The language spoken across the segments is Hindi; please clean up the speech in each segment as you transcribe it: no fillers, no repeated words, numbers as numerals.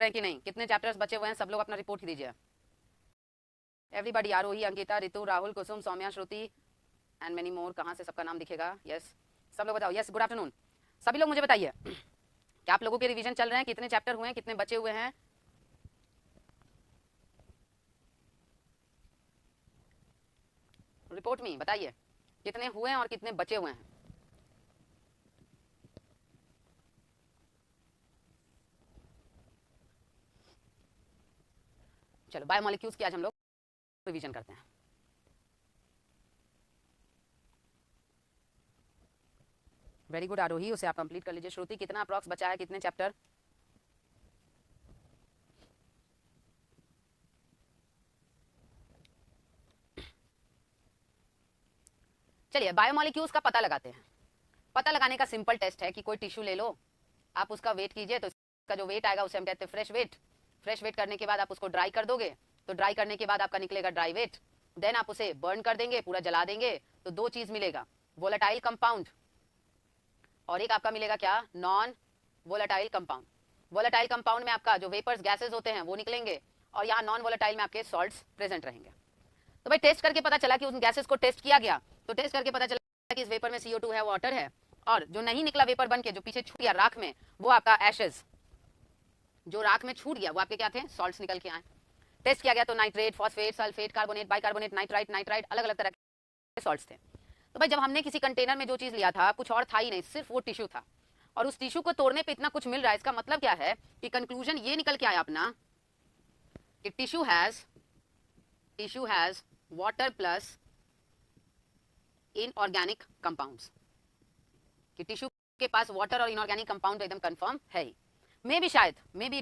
हैं कि नहीं, कितने चैप्टर्स बचे हुए हैं, सब लोग अपना रिपोर्ट दीजिए। Everybody, Aarohi, Ankita, Ritu, Rahul, Kusum, Saumya, Shruti and many more. कहाँ से सबका नाम दिखेगा? यस, सब लोग बताओ। Yes, good afternoon. सभी लोग मुझे बताइए क्या आप लोगों के रिवीजन चल रहे हैं, कितने चैप्टर हुए हैं, कितने बचे हुए हैं? रिपोर्ट में बताइए कितने हुए हैं और कितने बचे हुए हैं। चलो, बायोमोलिक्यूल्स की आज हम लोग रिवीजन करते हैं। वेरी गुड आरोही, उसे आप कंप्लीट कर लीजिए। श्रुति, कितना अप्रॉक्स बचा है, कितने चैप्टर? चलिए, बायोमोलिक्यूल्स का पता लगाते हैं। पता लगाने का सिंपल टेस्ट है कि कोई टिश्यू ले लो, आप उसका वेट कीजिए, तो इसका जो वेट आएगा उसे हम कहते हैं फ्रेश वेट। फ्रेश वेट करने के बाद आप उसको ड्राई कर दोगे, तो ड्राई करने के बाद आपका निकलेगा ड्राई वेट। देन आप उसे बर्न कर देंगे, पूरा जला देंगे, तो दो चीज मिलेगा, वोलेटाइल कंपाउंड और एक आपका मिलेगा क्या, non volatile compound. Volatile compound में आपका जो वेपर्स गैसेज होते हैं वो निकलेंगे, और यहाँ नॉन वोलेटाइल में आपके सॉल्ट्स प्रेजेंट रहेंगे। तो भाई टेस्ट करके पता चला कि उन गैसेज को टेस्ट किया गया, तो टेस्ट करके पता चला कि इस वेपर में CO2 है, वाटर है, और जो नहीं निकला वेपर बन के जो पीछे छूट गया राख में, वो आपका एशेज, जो राख में छूट गया वो आपके क्या थे, सॉल्ट्स निकल के आए। टेस्ट किया गया तो nitrate, phosphate, sulphate, carbonate, bicarbonate, nitrite, अलग अलग तरह के सॉल्ट्स थे। तो भाई जब हमने किसी कंटेनर में जो चीज लिया था कुछ और था ही नहीं, सिर्फ वो टिश्यू था, और उस टिश्यू को तोड़ने पे इतना कुछ मिल रहा है, इसका मतलब क्या है कि कंक्लूजन ये निकल के आया अपना कि tissue has water plus inorganic compounds, कि टिश्यू के पास वाटर और इनऑर्गेनिक कंपाउंड एकदम कंफर्म है ही। मे बी शायद, maybe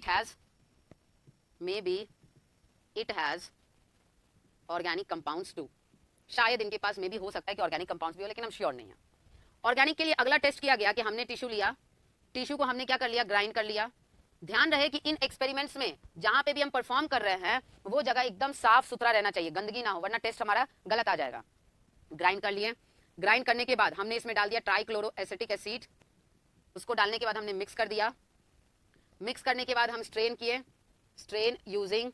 it has organic compounds too, शायद इनके पास मे भी हो सकता है कि ऑर्गेनिक कंपाउंड्स भी हो, लेकिन हम श्योर नहीं है। ऑर्गेनिक के लिए अगला टेस्ट किया गया कि हमने टिश्यू लिया, टिश्यू को हमने क्या कर लिया, ग्राइंड कर लिया। ध्यान रहे कि इन एक्सपेरिमेंट्स में जहां पे भी हम परफॉर्म कर रहे हैं वो जगह एकदम साफ सुथरा रहना चाहिए, गंदगी ना हो, वरना टेस्ट हमारा गलत आ जाएगा। ग्राइंड कर लिए, ग्राइंड करने के बाद हमने इसमें डाल दिया ट्राइक्लोरो एसिटिक एसिड, उसको डालने के बाद हमने मिक्स कर दिया। मिक्स करने के बाद हम स्ट्रेन किए, स्ट्रेन यूजिंग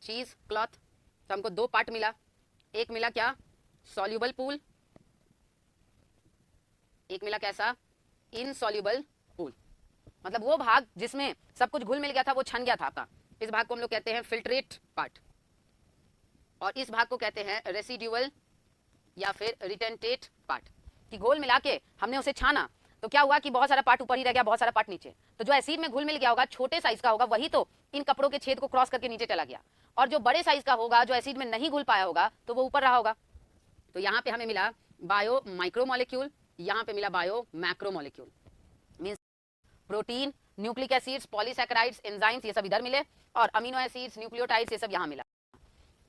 चीज क्लॉथ, तो हमको दो पार्ट मिला। एक मिला क्या, सॉल्यूबल पूल, एक मिला कैसा, इनसॉल्यूबल पूल। मतलब वो भाग जिसमें सब कुछ घुल मिल गया था, वो छन गया था आपका, इस भाग को हम लोग कहते हैं फिल्ट्रेट पार्ट, और इस भाग को कहते हैं रेसिड्यूअल या फिर रिटेंटेट पार्ट। कि घोल मिला के हमने उसे छाना तो क्या हुआ कि बहुत सारा पार्ट ऊपर ही रह गया, बहुत सारा पार्ट नीचे। तो जो एसिड में घुल मिल गया होगा छोटे साइज का होगा, वही तो इन कपड़ों के छेद को क्रॉस करके नीचे चला गया, और जो बड़े साइज का होगा, जो एसिड में नहीं घुल पाया होगा, तो वो ऊपर रहा होगा। तो यहाँ पे हमें मिला बायो माइक्रोमोलिक्यूल, यहाँ पे मिला bio macromolecule, means protein, nucleic acids, polysaccharides, enzymes, ये सब इधर मिले, और अमीनो एसिड्स, न्यूक्लियोटाइड्स, ये सब यहाँ मिला।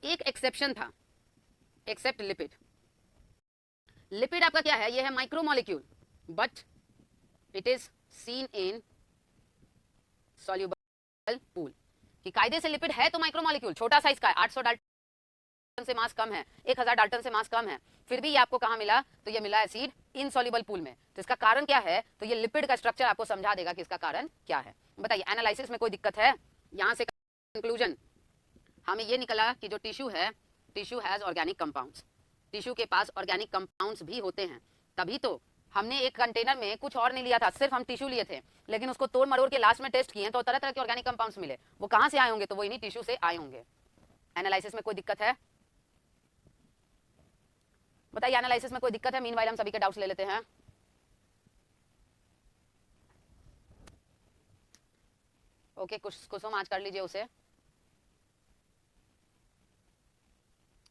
एक एक्सेप्शन था, एक्सेप्ट लिपिड। लिपिड आपका क्या है, ये है micromolecule, but it is seen in soluble pool. कि कायदे से लिपिड है तो माइक्रोमोलिक्यूल, छोटा साइज का है, 800 डाल्टन से मास कम है, 1000 डाल्टन से मास कम है, फिर भी ये आपको कहां मिला, तो ये मिला एसिड इनसॉल्युबल पूल में। तो इसका कारण क्या है, तो ये लिपिड का स्ट्रक्चर आपको समझा देगा कि इसका कारण क्या है। बताइए, एनालिसिस में कोई दिक्कत है? यहां से कंक्लूजन हमें ये निकला कि जो टिश्यू है, tissue has organic compounds, tissue के पास ऑर्गेनिक कंपाउंड्स भी होते हैं। तभी तो हमने एक कंटेनर में कुछ और नहीं लिया था, सिर्फ हम टिश्यू लिए थे, लेकिन उसको तोड़ मरोड़ के लास्ट में टेस्ट किए तो तरह तरह के ऑर्गेनिक कंपाउंड्स मिले। वो कहां से आए होंगे, तो वो इन्हीं टिश्यू से आए होंगे। एनालिसिस में कोई दिक्कत है? बताइए, एनालिसिस में कोई दिक्कत है? मीनवाइल हम सभी के डाउट्स ले लेते हैं। ओके, कुसुम आज कर लीजिए उसे,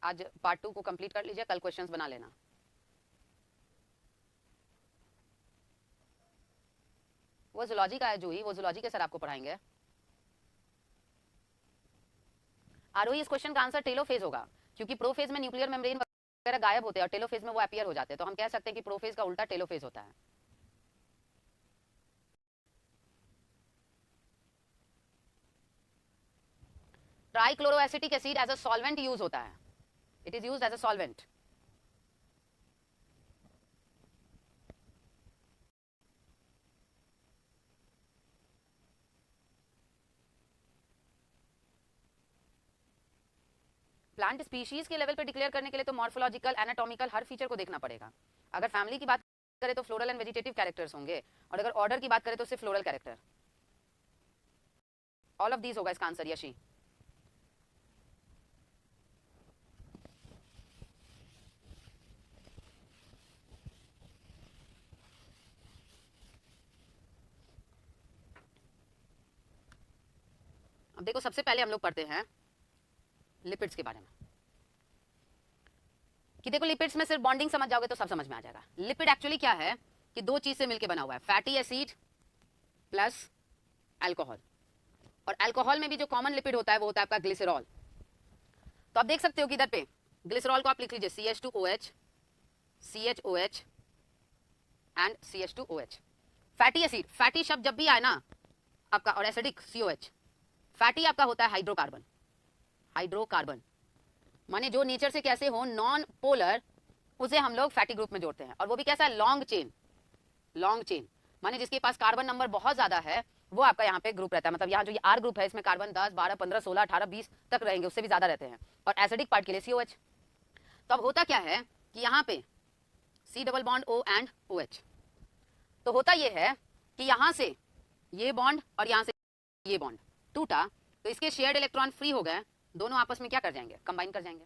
आज पार्ट 2 को कंप्लीट कर लीजिए, कल क्वेश्चंस बना लेना। वो जूलॉजी का है जूही, वो जूलॉजी के सर आपको पढ़ाएंगे। आरोही, इस क्वेश्चन का आंसर टेलोफेज होगा, क्योंकि प्रोफेज में न्यूक्लियर मेम्ब्रेन वगैरह गायब होते हैं और टेलोफेज में वो अपीयर हो जाते हैं, तो हम कह सकते हैं कि प्रोफेज का उल्टा टेलोफेज होता है। Trichloroacetic acid as a solvent use होता है, it is used as a solvent. Plant species के लेवल पे डिक्लेयर करने के लिए तो मॉर्फोलॉजिकल, एनाटॉमिकल हर फीचर को देखना पड़ेगा. अगर फैमिली की बात करें तो फ्लोरल एंड वेजिटेटिव कैरेक्टर्स होंगे, और अगर ऑर्डर की बात करें तो सिर्फ floral character. All of these होगा इसका आंसर. यशी. अब देखो, सबसे पहले हम लोग पढ़ते हैं लिपिड्स के बारे में. कि देखो, लिपिड्स में सिर्फ बॉन्डिंग समझ जाओगे तो सब समझ में आ जाएगा. लिपिड एक्चुअली क्या है कि दो चीज से मिलकर बना हुआ है, फैटी एसिड प्लस अल्कोहल. और अल्कोहल में भी जो कॉमन लिपिड होता है वो होता है आपका ग्लिसरॉल. तो आप देख सकते हो कि इधर पे ग्लिसरॉल को आप लिख लीजिए CH2OH, CHOH and CH2OH. Fatty acid, fatty शब्द जब भी आए ना आपका, और एसिडिक COH. फैटी आपका होता है हाइड्रोकार्बन. हाइड्रोकार्बन माने जो नेचर से कैसे हो, नॉन पोलर, उसे हम लोग फैटी ग्रुप में जोड़ते हैं. और वो भी कैसा है, लॉन्ग चेन. लॉन्ग चेन माने जिसके पास कार्बन नंबर बहुत ज्यादा है वो आपका यहाँ पे ग्रुप रहता है. मतलब यहाँ जो ये R ग्रुप है इसमें कार्बन 10, 12, 15, 16, 18, 20 तक रहेंगे, उससे भी ज्यादा रहते हैं. और एसिडिक पार्ट के लिए COH. तो अब होता क्या है कि यहाँ पे C double bond O and OH. तो होता ये है कि यहाँ से ये बॉन्ड और यहाँ से ये बॉन्ड टूटा, तो इसके शेयर्ड इलेक्ट्रॉन फ्री हो गए, दोनों आपस में क्या कर जाएंगे, कंबाइन कर जाएंगे.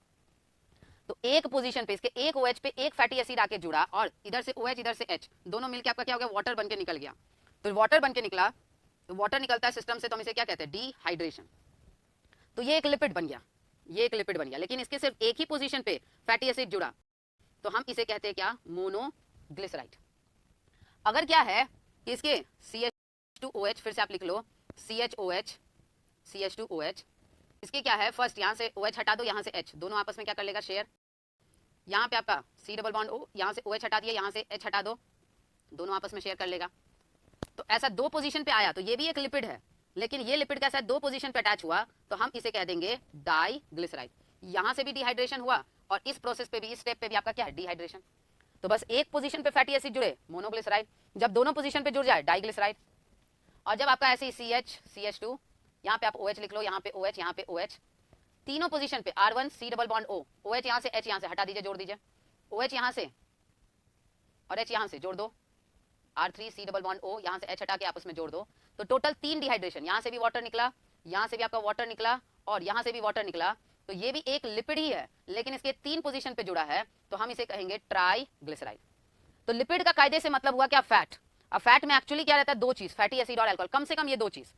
तो एक पोजीशन पे इसके एक OH पे एक फैटी एसिड आके जुड़ा, और इधर से OH इधर से H, दोनों मिलके आपका क्या हो गया, वाटर बनके निकल गया. तो वाटर बनके निकला, तो वाटर निकलता है सिस्टम से, तो हम इसे क्या कहते हैं, डिहाइड्रेशन. तो ये एक लिपिड बन गया, ये एक लिपिड बन गया. लेकिन इसके सिर्फ एक ही पोजीशन पे फैटी एसिड जुड़ा, तो हम इसे कहते हैं क्या, मोनोग्लिसराइड. अगर क्या है कि इसके CH2OH, फिर से आप लिख लो CHOH, CH2OH, इसके क्या है, फर्स्ट यहाँ से OH हटा दो, यहाँ से H, दोनों आपस में क्या कर लेगा, शेयर. यहाँ पे आपका C डबल बॉन्ड O, यहाँ से OH हटा दिया, यहाँ से H हटा दो, दोनों आपस में शेयर कर लेगा. तो ऐसा दो पोजीशन पे आया, तो ये भी एक लिपिड है. लेकिन ये लिपिड कैसा है, दो पोजीशन पे अटैच हुआ, तो हम इसे कह देंगे डाइग्लिसराइड. यहाँ से भी डिहाइड्रेशन हुआ, और इस प्रोसेस पे भी, इस स्टेप पे भी आपका क्या है, डिहाइड्रेशन. तो बस एक पोजीशन पे फैटी एसिड जुड़े, मोनोग्लिसराइड. जब दोनों पोजीशन पे जुड़ जाए, डाइग्लिसराइड. और जब आपका ऐसे CH, CH2, यहाँ पे आप OH लिख लो, यहाँ पे OH, यहाँ पे OH, तीनों पोजीशन पे R1 C double bond O, OH यहाँ से H यहाँ से हटा दीजिए, जोड़ दीजिए, OH यहाँ से और H यहाँ से जोड़ दो, R3 C double bond O, यहाँ से H हटा के आपस में जोड़ दो. तो टोटल 3 डिहाइड्रेशन, यहाँ से भी वाटर निकला, यहाँ से भी आपका वाटर निकला, और यहाँ से भी वाटर निकला. तो ये भी एक लिपिड ही है, लेकिन इसके 3 पोजीशन पे जुड़ा है, तो हम इसे कहेंगे ट्राइग्लिसराइड. तो लिपिड का कायदे से मतलब हुआ क्या, फैट. अब फैट में एक्चुअली क्या रहता है, दो चीज, फैटी एसिड और अल्कोहल, कम से कम ये दो चीज.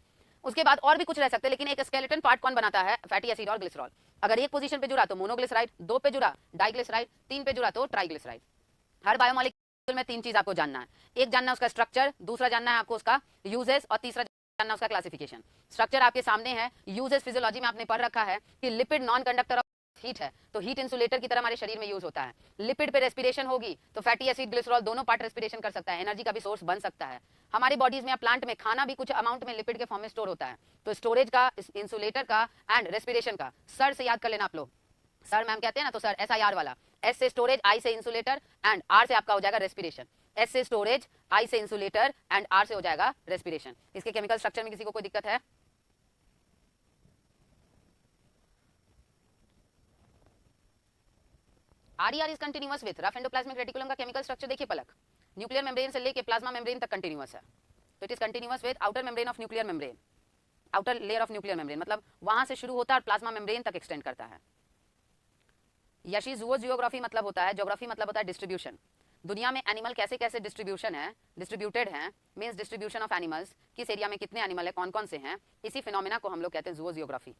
उसके बाद और भी कुछ रह सकते हैं, लेकिन एक स्केलेटन पार्ट कौन बनाता है, फैटी एसिड और ग्लिसरॉल. अगर एक पोजीशन पे जुड़ा तो मोनोग्लिसराइड, दो पे जुड़ा डाइग्लिसराइड, तीन पे जुड़ा तो ट्राइग्लिसराइड. हर बायोमॉलिक्यूल में 3 चीज आपको जानना है. एक जानना है उसका स्ट्रक्चर, दूसरा जानना है आपको उसका यूजेस, और तीसरा जानना है उसका क्लासिफिकेशन. स्ट्रक्चर आपके सामने है, यूजेस फिजियोलॉजी में आपने पढ़ रखा है कि लिपिड नॉन कंडक्टर हीट है, तो हीट इंसुलेटर की तरह हमारे शरीर में यूज होता है. लिपिड पे रेस्पिरेशन होगी, तो फैटी एसिड ग्लिसरॉल दोनों पार्ट रेस्पिरेशन कर सकता है, एनर्जी का भी सोर्स बन सकता है. हमारी बॉडीज में या प्लांट में खाना भी कुछ अमाउंट में लिपिड के फॉर्म में स्टोर होता है. तो स्टोरेज का, इंसुलेटर का एंड रेस्पिरेशन का, सर से याद कर लेना आप लोग. सर मैम कहते हैं ना, तो सर SIR वाला, S से स्टोरेज, I से इंसुलेटर एंड R से आपका हो जाएगा रेस्पिरेशन. S से स्टोरेज, I से इंसुलेटर एंड R से हो जाएगा रेस्पिरेशन. इसके केमिकल स्ट्रक्चर में किसी को कोई दिक्कत है? RER is continuous with rough endoplasmic reticulum का केमिकल स्ट्रक्चर देखिए पलक, न्यूक्लियर मेम्ब्रेन से लेके प्लाज्मा मेम्ब्रेन तक कंटिन्यूअस है. तो it is continuous with outer membrane of nuclear membrane, outer layer of nuclear membrane, मतलब वहां से शुरू होता है और प्लाज्मा मेम्ब्रेन तक एक्सटेंड करता है. यशी जूओ जियोग्राफी मतलब होता है, ज्योग्राफी मतलब होता है डिस्ट्रीब्यूशन. दुनिया में एनिमल कैसे कैसे डिस्ट्रीब्यूशन है, डिस्ट्रीब्यूटेड है, मींस डिस्ट्रीब्यूशन ऑफ एनिमल्स, किस एरिया में कितने एनिमल है, कौन कौन से हैं, इसी फिनोमेना को हम लोग कहते हैं जूओ जियोग्राफी.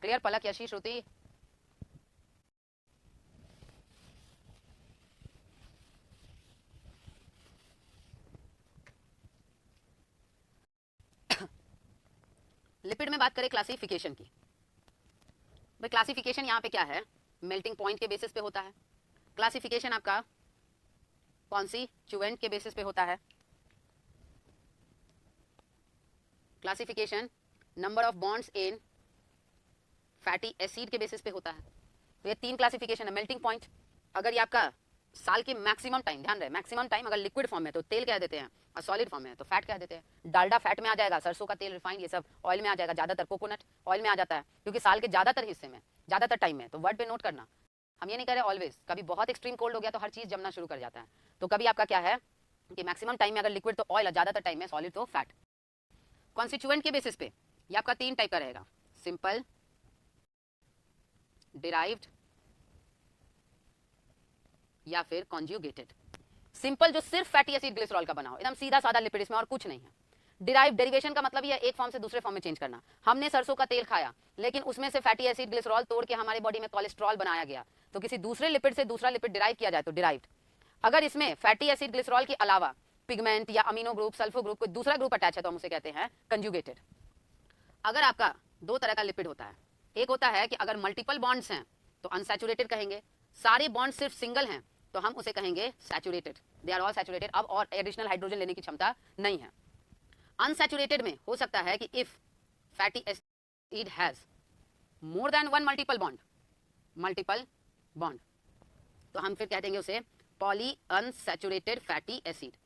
क्लियर पलक, यशी, श्रुति? लिपिड में बात करें क्लासिफिकेशन की, भाई क्लासिफिकेशन यहाँ पे क्या है, मेल्टिंग पॉइंट के बेसिस पे होता है. क्लासिफिकेशन आपका कॉन्स्टिट्यूएंट के बेसिस पे होता है. Classification number of bonds in fatty acid के बेसिस पे होता है. तो ये 3 क्लासिफिकेशन है. मेल्टिंग पॉइंट, अगर ये आपका साल के मैक्सिमम टाइम, ध्यान रहे मैक्सिमम टाइम, अगर लिक्विड फॉर्म में तो तेल कह देते हैं, और सॉलिड फॉर्म में तो फैट कह देते हैं। डालडा फैट में आ जाएगा, सरसों का तेल रिफाइंड ये सब ऑयल में आ जाएगा, ज्यादातर कोकोनट ऑयल में आ जाता है, क्योंकि साल के ज्यादातर हिस्से में, ज्यादातर टाइम में। तो वर्ड पे नोट करना, हम ये नहीं कह रहे ऑलवेज, कभी बहुत एक्सट्रीम कोल्ड हो गया तो हर चीज जमना शुरू कर जाता है। तो कभी आपका क्या है कि मैक्सिमम टाइम में अगर लिक्विड तो ऑयल, ज्यादातर टाइम में सॉलिड तो फैट। कॉन्स्टिट्यूएंट के बेसिस पे ये आपका 3 टाइप का रहेगा, सिंपल, डिराइव्ड या फिर कॉन्जुगेटेड। सिंपल जो सिर्फ फैटी एसिड ग्लिसरॉल का बना हो, एकदम सीधा साधा लिपिड, इसमें और कुछ नहीं है। डिराइव, डेरिवेशन का मतलब ये एक फॉर्म से दूसरे फॉर्म में चेंज करना। हमने सरसों का तेल खाया, लेकिन उसमें से फैटी एसिड ग्लिसरॉल तोड़ के हमारे बॉडी में कोलेस्ट्रॉल बनाया गया, तो किसी दूसरे लिपिड से दूसरा लिपिड डिराइव किया जाए तो डिराइव्ड। अगर इसमें फैटी एसिड ग्लिसरॉल के अलावा पिगमेंट या अमीनो ग्रुप, सल्फो ग्रुप, कोई दूसरा ग्रुप अटैच है तो हम उसे कहते हैं कंजुगेटेड। अगर आपका 2 तरह का लिपिड होता है, एक होता है कि अगर मल्टीपल बॉन्ड्स हैं तो अनसैचुरेटेड कहेंगे, सारे बॉन्ड सिर्फ सिंगल हैं तो हम उसे कहेंगे saturated, they are all saturated, अब और एडिशनल हाइड्रोजन लेने की क्षमता नहीं है। अनसैचुरेटेड में हो सकता है कि if fatty acid has more than 1 multiple bond, तो हम फिर कह देंगे उसे पॉली अनसैचुरेटेड फैटी एसिड।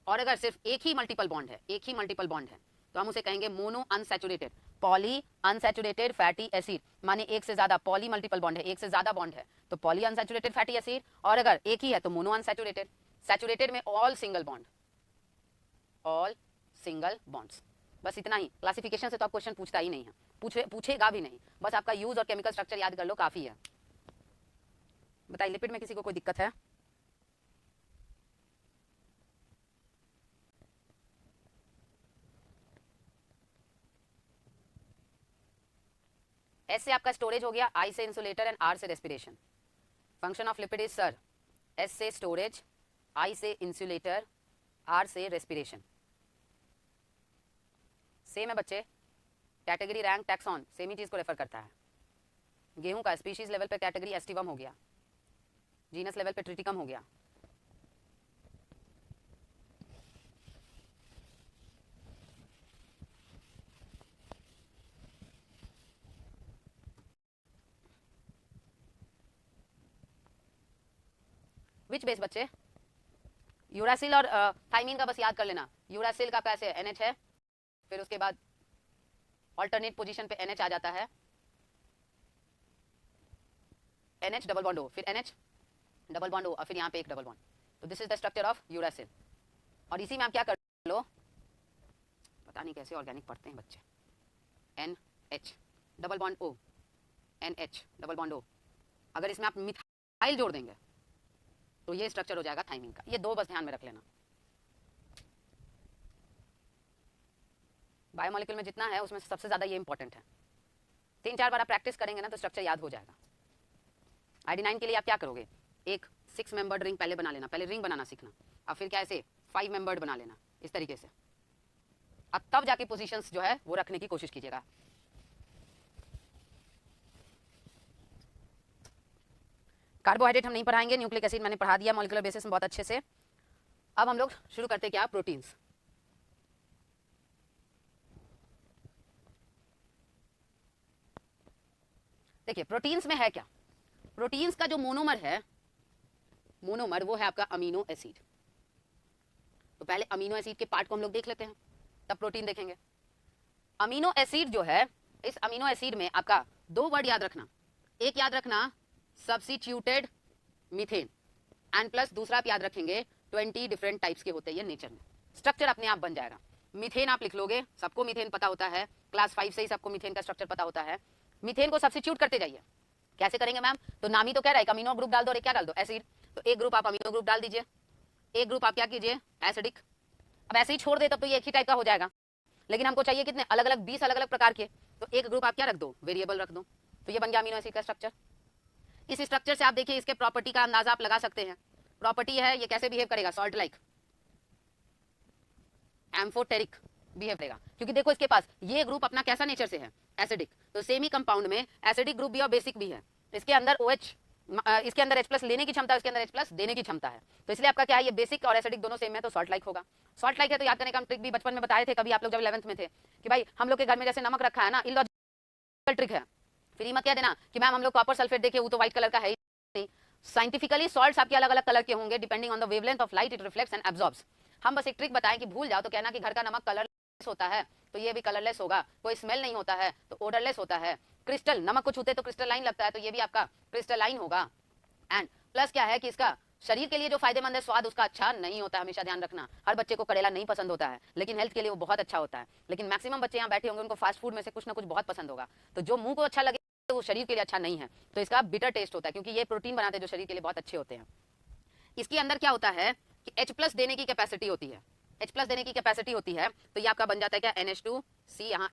और अगर सिर्फ एक ही मल्टीपल बॉन्ड है तो हम उसे कहेंगे mono unsaturated, poly unsaturated fatty acid. माने एक से ज्यादा, पॉली मल्टीपल बॉन्ड है, एक से ज्यादा बॉन्ड है तो पॉली अनसैचुरेटेड फैटी एसिड, और अगर एक ही है तो मोनो अनसैचुरेटेड। सैचुरेटेड में ऑल सिंगल बॉन्ड्स। बस इतना ही। क्लासिफिकेशन से तो आप क्वेश्चन पूछता ही नहीं है, पूछेगा भी नहीं, बस आपका यूज और केमिकल स्ट्रक्चर याद कर लो, काफी है। बताइए लिपिड में किसी को कोई दिक्कत है? एस से आपका स्टोरेज हो गया, आई से इंसुलेटर एंड आर से respiration. Function of lipid is sir, S से स्टोरेज, आई से इंसुलेटर, आर से रेस्पिरेशन। सेम है बच्चे, कैटेगरी, रैंक, टैक्सॉन सेम ही चीज को रेफर करता है। गेहूं का स्पीशीज लेवल पे कैटेगरी एस्टिवम हो गया, जीनस लेवल पे ट्रिटिकम हो गया। विच बेस बच्चे? यूरासिल और थाइमिन का बस याद कर लेना। यूरासिल का कैसे NH है, फिर उसके बाद ऑल्टरनेट पोजीशन पे NH आ जाता है, NH डबल बॉन्ड O, फिर NH डबल बॉन्ड O, और फिर यहाँ पे एक डबल बॉन्ड। तो this is the structure of uracil. और इसी में आप क्या कर लो, पता नहीं कैसे ऑर्गेनिक पढ़ते हैं बच्चे, NH double bond O, NH double bond O। अगर इसमें आप मिथाइल जोड़ देंगे तो ये स्ट्रक्चर हो जाएगा थाइमिन का। ये 2 बस ध्यान में रख लेना। बायोमोलिक्यूल में जितना है उसमें सबसे ज्यादा ये इंपॉर्टेंट है। 3-4 बार आप प्रैक्टिस करेंगे ना तो स्ट्रक्चर याद हो जाएगा। आइडिनाइन के लिए आप क्या करोगे, एक 6 मेंबर्ड रिंग पहले बना लेना, पहले रिंग बनाना सीखना, और फिर क्या ऐसे 5 मेंबर्ड बना लेना, इस तरीके से। अब तब जाके पोजीशंस जो है वो रखने की कोशिश कीजिएगा। कार्बोहाइड्रेट हम नहीं पढ़ाएंगे, न्यूक्लिक एसिड मैंने पढ़ा दिया मॉलिक्यूलर बेसिस में बहुत अच्छे से। अब हम लोग शुरू करते हैं क्या, प्रोटीन्स। देखिए प्रोटीन्स में है क्या, प्रोटीन्स का जो मोनोमर है, मोनोमर वो है आपका अमीनो एसिड। तो पहले अमीनो एसिड के पार्ट को हम लोग देख लेते हैं, तब प्रोटीन देखेंगे। अमीनो एसिड जो है, इस अमीनो एसिड में आपका 2 वर्ड याद रखना। एक याद रखना सब्स्टिट्यूटेड मीथेन, एंड प्लस दूसरा आप याद रखेंगे 20 डिफरेंट टाइप्स के होते हैं ये नेचर में। स्ट्रक्चर अपने आप बन जाएगा। मीथेन आप लिख लोगे, सबको मीथेन पता होता है, क्लास 5 से ही सबको मीथेन का स्ट्रक्चर पता होता है। मीथेन को सब्स्टिट्यूट करते जाइए। कैसे करेंगे मैम, तो नाम ही तो कह रहा है अमीनो ग्रुप डाल दो, और क्या डाल दो, एसिड। तो एक ग्रुप आप अमीनो ग्रुप डाल दीजिए, एक ग्रुप आप क्या कीजिए, एसिडिक। अब ऐसे ही छोड़ दे तब तो ये एक ही टाइप का हो जाएगा, लेकिन हमको चाहिए कितने अलग अलग, 20 अलग अलग प्रकार के। तो एक ग्रुप आप क्या रख दो, वेरिएबल रख दो। तो ये बन गया अमीनो एसिड का स्ट्रक्चर। इस स्ट्रक्चर से आप देखिए इसके प्रॉपर्टी का अंदाजा आप लगा सकते हैं। प्रॉपर्टी है ये कैसे बिहेव करेगा, सॉल्ट लाइक, एम्फोटेरिक बिहेव करेगा, क्योंकि देखो इसके पास ये ग्रुप अपना कैसा नेचर से है, एसिडिक। तो सेम ही कंपाउंड में एसिडिक ग्रुप भी और बेसिक भी है। इसके अंदर OH, इसके अंदर H+ लेने की क्षमता है, इसके अंदर H+ देने की क्षमता है। तो इसलिए आपका क्या है, ये बेसिक और एसिडिक दोनों सेम है, तो सॉल्ट लाइक होगा। सॉल्ट लाइक है तो याद करने का हम ट्रिक भी बचपन में बताए थे कभी आप लोग जब 11th में थे, कि भाई हम लोग के घर में जैसे नमक रखा है ना, इलॉजिकल ट्रिक है। फिर मत कह देना कि मैम हम लोग कॉपर सल्फेट देखे वो तो व्हाइट कलर का है ही नहीं। साइंटिफिकली सॉल्ट्स आपके अलग अलग कलर के होंगे, depending on the wavelength of light it reflects and absorbs. हम बस एक ट्रिक बताएं कि भूल जाओ तो कहना कि घर का नमक कलरलेस होता है, तो ये भी कलरलेस होगा। कोई स्मेल नहीं होता है तो ओडरलेस होता है। क्रिस्टल, नमक को छूते तो क्रिस्टलाइन लगता है, तो ये भी आपका क्रिस्टलाइन होगा। एंड प्लस क्या है कि इसका शरीर के लिए जो फायदेमंद है, स्वाद उसका अच्छा नहीं होता है, हमेशा ध्यान रखना। हर बच्चे को करेला नहीं पसंद होता है, लेकिन हेल्थ के लिए वो बहुत अच्छा होता है। लेकिन मैक्सिमम बच्चे यहाँ बैठे होंगे उनको फास्ट फूड में से कुछ ना कुछ बहुत पसंद होगा, तो जो मुंह को अच्छा लगे तो वो शरीर के लिए अच्छा नहीं है, तो इसका बिटर टेस्ट होता है, क्योंकि ये प्रोटीन बनाते हैं जो शरीर के लिए बहुत अच्छे होते हैं। इसके अंदर क्या होता है कि H+ देने की कैपेसिटी होती है, H+ देने की कैपेसिटी होती है, तो ये आपका बन जाता है क्या, NH2C, यहाँ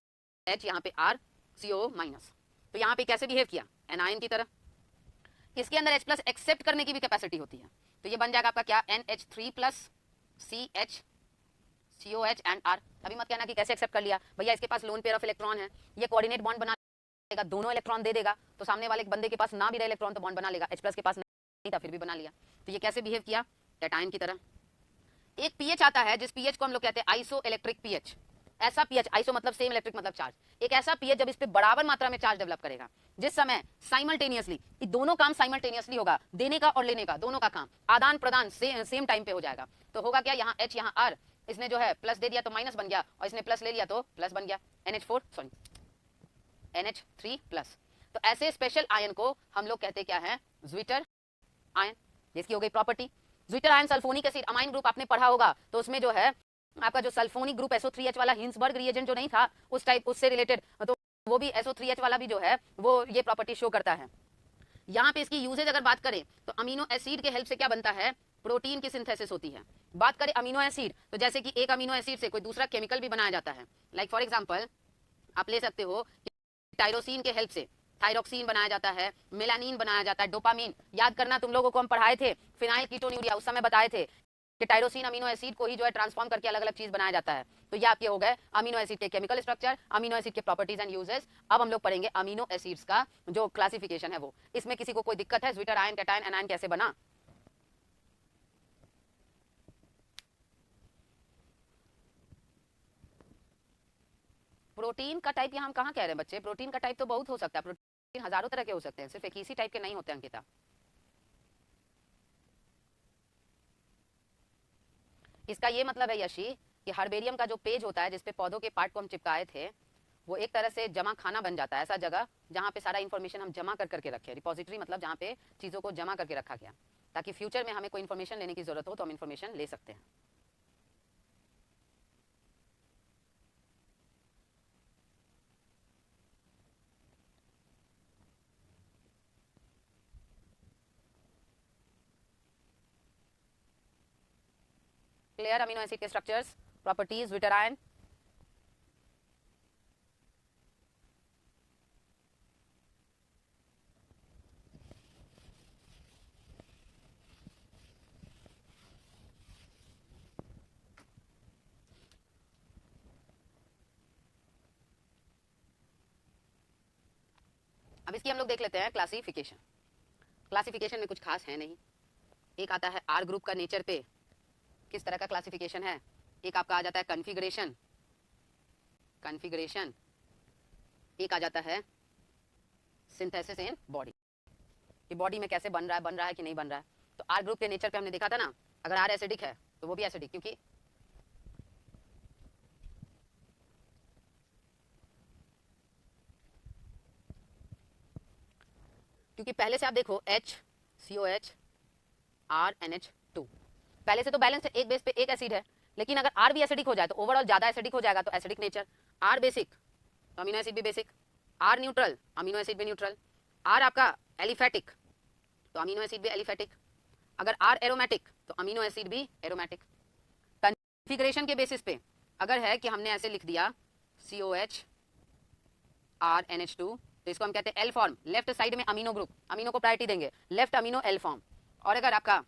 H, यहाँ पे R, CO-। तो यहाँ पे कैसे बिहेव किया, एनायन की तरह। इसके अंदर H+ एक्सेप्ट करने की भी कैपेसिटी होती है, तो ये बन जाएगा आपका क्या, NH3+ CH COH and R। अभी मत कहना कि कैसे एक्सेप्ट कर लिया भैया, इसके पास लोन पेयर ऑफ इलेक्ट्रॉन है, ये कोऑर्डिनेट बॉन्ड बना लेगा, दोनों इलेक्ट्रॉन दे देगा, तो सामने वाले बंदे के पास ना भी रहे इलेक्ट्रॉन तो बॉन्ड बना लेगा। H+ के पास नहीं था फिर भी बना लिया, तो ये कैसे बिहेव किया, कैटायन की तरह। एक पीएच आता है जिस पीएच को हम लोग कहते हैं आइसो इलेक्ट्रिक पीएच। ऐसा पीएच, आइसो मतलब सेम, इलेक्ट्रिक मतलब चार्ज, एक ऐसा पीएच जब इस पे बराबर मात्रा में चार्ज डेवलप करेगा, जिस समय साइमल्टेनियसली, ये दोनों काम साइमल्टेनियसली होगा, देने का और लेने का, दोनों का काम आदान प्रदान सेम टाइम पे हो जाएगा। तो होगा क्या, यहाँ H, यहाँ R, इसने जो है प्लस दे दिया तो माइनस बन गया, और इसने प्लस ले लिया तो प्लस बन गया, NH3+। तो ऐसे स्पेशल आयन को हम लोग कहते क्या है, ज्विटर आयन। जिसकी हो गई property. Zwitter ion sulphonic acid amine group आपने पढ़ा होगा, तो उसमें जो है आपका जो सल्फोनिक ग्रुप SO3H वाला हिंसबर्ग रिएजेंट जो नहीं था उस टाइप, उससे रिलेटेड, तो वो भी SO3H वाला भी जो है वो ये प्रॉपर्टी शो करता है। यहाँ पे इसकी यूजेज अगर बात करें तो अमीनो एसिड के हेल्प से क्या बनता है, प्रोटीन की सिंथेसिस होती है। बात करें अमीनो एसिड, तो जैसे कि एक अमीनो एसिड से कोई दूसरा केमिकल भी बनाया जाता है। लाइक फॉर एग्जांपल आप ले सकते हो टायरोसिन के हेल्प से थायरोक्सिन बनाया जाता है, मेलानिन बनाया जाता है, डोपामीन। याद करना, तुम लोगों को हम पढ़ाए थे फिनाइल कीटोन्यूरिया, उस समय बताए थे कि टायरोसिन अमीनो एसिड को ही जो है ट्रांसफॉर्म करके अलग अलग चीज बनाया जाता है। तो ये आपके हो गए अमीनो एसिड के केमिकल स्ट्रक्चर, अमीनो एसिड के प्रॉपर्टीज एंड यूजेस। अब हम लोग पढ़ेंगे अमीनो एसिड्स का जो क्लासिफिकेशन है वो। इसमें किसी को कोई दिक्कत है, ज्विटर आयन, कैटायन, एनायन कैसे बना? प्रोटीन का टाइप यहाँ हम कहाँ कह रहे हैं बच्चे, प्रोटीन का टाइप तो बहुत हो सकता है, प्रोटीन हजारों तरह के हो सकते हैं, सिर्फ एक ही टाइप के नहीं होते अंकिता। इसका ये मतलब है यशी कि हर्बेरियम का जो पेज होता है जिसपे पौधों के पार्ट को हम चिपकाए थे, वो एक तरह से जमा खाना बन जाता है, ऐसा जगह जहाँ पे सारा इन्फॉर्मेशन हम जमा कर करके रखे। रिपोजिटरी मतलब जहाँ पे चीज़ों को जमा करके रखा गया, ताकि फ्यूचर में हमें कोई इन्फॉर्मेशन लेने की जरूरत हो तो हम इन्फॉर्मेशन ले सकते हैं। क्लियर? अमीनो एसिड के स्ट्रक्चर्स, प्रॉपर्टीज, ज्विटर आयन। अब इसकी हम लोग देख लेते हैं क्लासिफिकेशन। क्लासिफिकेशन में कुछ खास है नहीं। एक आता है आर ग्रुप का नेचर पे किस तरह का क्लासिफिकेशन है, एक आपका आ जाता है कन्फिगरेशन, एक आ जाता है सिंथेसिस इन बॉडी, कि बॉडी में कैसे बन रहा है कि नहीं बन रहा है। तो आर ग्रुप के नेचर पे हमने देखा था ना, अगर आर एसिडिक है तो वो भी एसिडिक, क्योंकि पहले से आप देखो HCOH RNH2 पहले से तो बैलेंस है, एक बेस पे एक एसिड है। लेकिन अगर आर भी एसिडिक हो जाए तो ओवरऑल ज्यादा एसिडिक हो जाएगा, तो एसिडिक नेचर। आर बेसिक तो अमीनो एसिड भी basic, R neutral amino acid भी न्यूट्रल, आर आपका एलिफेटिक तो अमीनो एसिड भी एलिफेटिक, अगर आर एरोमेटिक तो अमीनो एसिड भी एरोमेटिक। कॉन्फ़िगरेशन के बेसिस पे अगर है कि हमने ऐसे लिख दिया COH RNH2 तो इसको हम कहते हैं एल फॉर्म, लेफ्ट साइड में अमीनो ग्रुप, अमीनो को प्रायोरिटी देंगे, लेफ्ट अमीनो एल फॉर्म। और अगर आपका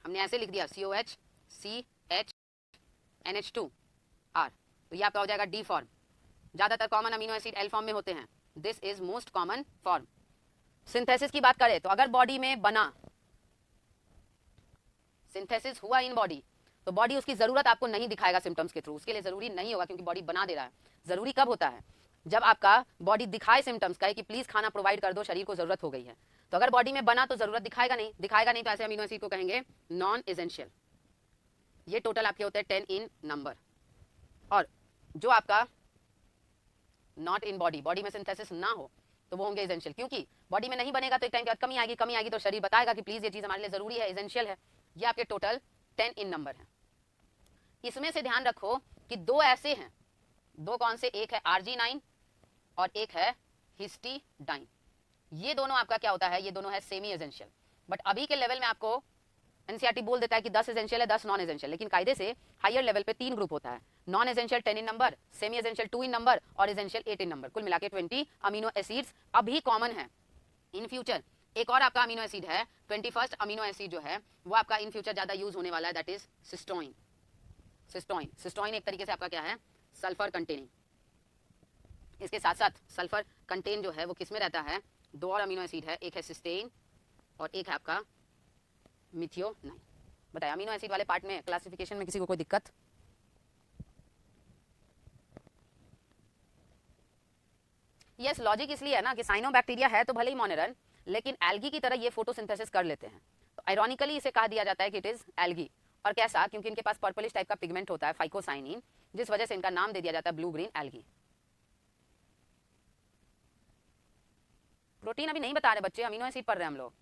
हमने ऐसे लिख दिया COH CH NH2 R तो ये आपका हो जाएगा डी फॉर्म। ज्यादातर common amino acid L form में होते हैं, this is most common form. Synthesis की बात करें तो अगर बॉडी में बना, सिंथेसिस हुआ इन बॉडी, तो बॉडी उसकी जरूरत आपको नहीं दिखाएगा सिम्टम्स के थ्रू, उसके लिए जरूरी नहीं होगा क्योंकि बॉडी बना दे रहा है। जरूरी कब होता है, जब आपका बॉडी दिखाए सिम्टम्स का कि प्लीज खाना प्रोवाइड कर दो, शरीर को जरूरत हो गई है। तो अगर बॉडी में बना तो जरूरत दिखाएगा नहीं, तो ऐसे अमीनो एसिड को कहेंगे नॉन एसेंशियल। ये टोटल आपके होते हैं 10 इन नंबर। और जो आपका नॉट इन बॉडी में सिंथेसिस ना हो तो वो होंगे एसेंशियल, क्योंकि बॉडी में नहीं बनेगा तो एक टाइम के बाद कमी आएगी तो शरीर बताएगा कि प्लीज ये चीज हमारे लिए जरूरी है, एसेंशियल है। ये आपके टोटल 10 इन नंबर है। इसमें से ध्यान रखो कि दो ऐसे हैं, दो कौन से, एक है आर्जिनाइन और एक है हिस्टीडाइन। ये दोनों आपका क्या होता है, ये दोनों है सेमी एसेंशियल। बट अभी के लेवल में आपको एनसीईआरटी बोल देता है कि 10 एसेंशियल है, 10 नॉन एसेंशियल, लेकिन कायदे से हायर लेवल पे 3 ग्रुप होता है, नॉन एसेंशियल 10 इन नंबर, सेमी एसेंशियल 2 इन नंबर और एसेंशियल 8 इन नंबर। कुल मिला के 20 अमीनो एसिड्स अभी कॉमन है। इन फ्यूचर एक और आपका अमीनो एसिड है, 21st अमीनो एसिड जो है वो आपका इन फ्यूचर ज्यादा यूज होने वाला है, दैट इज सिस्टोइन। सिस्टोइन एक तरीके से आपका क्या है, सल्फर कंटेनिंग। इसके साथ साथ सल्फर कंटेन जो है वो किसमें रहता है, दो और अमीनो एसिड है, एक है सिस्टेन और एक है आपका मिथियोनाइन। बताइए अमीनो एसिड वाले पार्ट में क्लासिफिकेशन में किसी को कोई दिक्कत? यस, लॉजिक इसलिए है ना कि साइनोबैक्टीरिया है तो भले ही मोनेरन, लेकिन एल्गी की तरह ये फोटोसिंथेसिस कर लेते हैं, तो आयरॉनिकली इसे कहा दिया जाता है कि इट इज एल्गी। और कैसा, क्योंकि इनके पास पर्पलिश टाइप का पिगमेंट होता है फाइकोसाइनिन, जिस वजह से इनका नाम दे दिया जाता है ब्लू ग्रीन एल्गी। प्रोटीन अभी नहीं बता रहे बच्चे, अमीनो एसिड पढ़ रहे हैं हम लोग।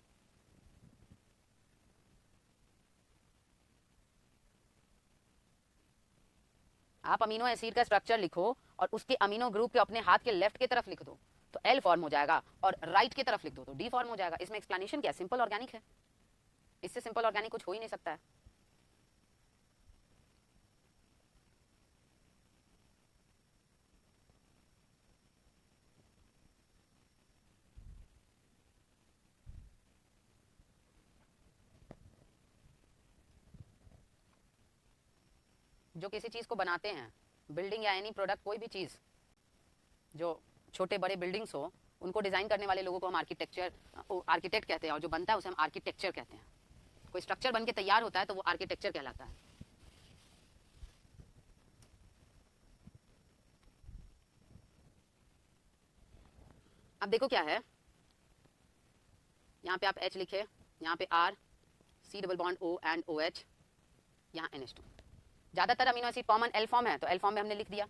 आप अमीनो एसिड का स्ट्रक्चर लिखो और उसके अमीनो ग्रुप के अपने हाथ के लेफ्ट की तरफ लिख दो तो एल फॉर्म हो जाएगा, और राइट की तरफ लिख दो तो डी फॉर्म हो जाएगा। इसमें एक्सप्लेनेशन क्या, सिंपल ऑर्गेनिक है, इससे सिंपल ऑर्गेनिक कुछ हो ही नहीं सकता है। जो किसी चीज को बनाते हैं, बिल्डिंग या एनी प्रोडक्ट, कोई भी चीज जो छोटे बड़े बिल्डिंग्स हो, उनको डिजाइन करने वाले लोगों को हम आर्किटेक्ट कहते हैं, और जो बनता है उसे हम आर्किटेक्चर कहते हैं। कोई स्ट्रक्चर बन के तैयार होता है तो वो आर्किटेक्चर कहलाता है। अब देखो क्या है, यहाँ पे आप H लिखे, यहाँ पे R, C double bond O and OH, यहाँ NH2। ज्यादातर amino acid common L form है तो एल फॉर्म में हमने लिख दिया।